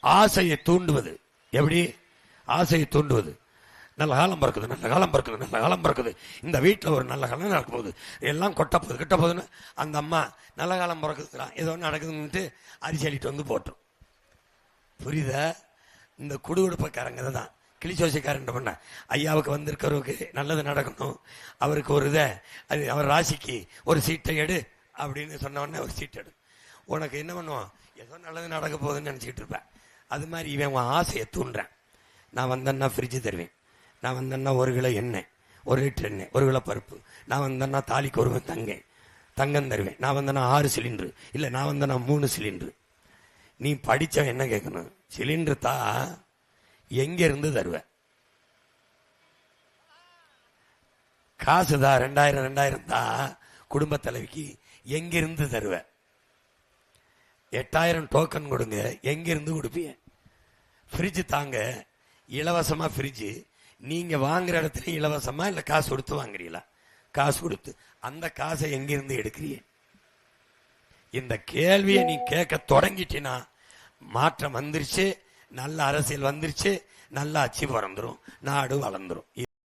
ஆசையை தூண்டுவது. எப்படி ஆசையை தூண்டுவது? நல்ல காலம் பிறக்குது, நல்ல காலம் பிறக்குது, நல்ல காலம் பிறக்குது, இந்த வீட்டில் ஒரு நல்ல காலம் நடக்கும் போது எல்லாம் கொட்டப்போகுது கிட்ட போகுதுன்னு அந்த அம்மா நல்ல காலம் பிறக்குதுங்கிறான், ஏதோ நடக்குதுன்னுட்டு அரிசி அள்ளிட்டு வந்து போட்டோம். புரியுதா? இந்த குடுகுடுப்பக்காரங்க தான் கிளிச்சோசிக்காரன் பண்ண ஐயாவுக்கு வந்திருக்கிறவருக்கு நல்லது நடக்கணும், அவருக்கு ஒரு இதை அது அவர் ராசிக்கு ஒரு சீட்டை எடு அப்படின்னு சொன்ன உடனே ஒரு சீட் எடு. உனக்கு என்ன பண்ணுவோம்? ஏதோ நல்லது நடக்க போகுதுன்னு நினச்சிக்கிட்டு இருப்பேன். அது மாதிரி இவன் உன் ஆசையை தூண்டுறேன். நான் வந்தேன்னா ஃப்ரிட்ஜு தருவேன், நான் வந்தேன்னா 1 கிலோ எண்ணெய், 1 லிட்டர் எண்ணெய், 1 கிலோ பருப்பு, நான் வந்தேன்னா தாலிக்கு ஒருவன் தங்கம் தருவேன், நான் வந்தேன்னா 6 சிலிண்டரு, இல்லை நான் வந்தேன்னா 3 சிலிண்டரு. நீ படித்தவன் என்ன கேட்கணும்? சிலிண்டரு தா, எங்க இருந்து தருவேன்? காசு தான் 2000 தான் குடும்ப தலைவிக்கு, எங்கிருந்து தருவேன்? 8000 டோக்கன் கொடுங்க, எங்கிருந்து கொடுப்பீங்க? ஃப்ரிட்ஜ் தாங்க, இலவசமா ஃப்ரிட்ஜு, நீங்க வாங்குற இடத்துல இலவசமா இல்ல காசு கொடுத்து வாங்குறீங்களா? காசு கொடுத்து. அந்த காசை எங்கிருந்து எடுக்கிறீங்க? இந்த கேள்வியை நீ கேட்க தொடங்கிட்டினா மாற்றம் வந்துருச்சு, நல்ல அரசியல் வந்துருச்சு, நல்ல ஆட்சி பிறந்துரும், நாடு வளர்ந்துரும்.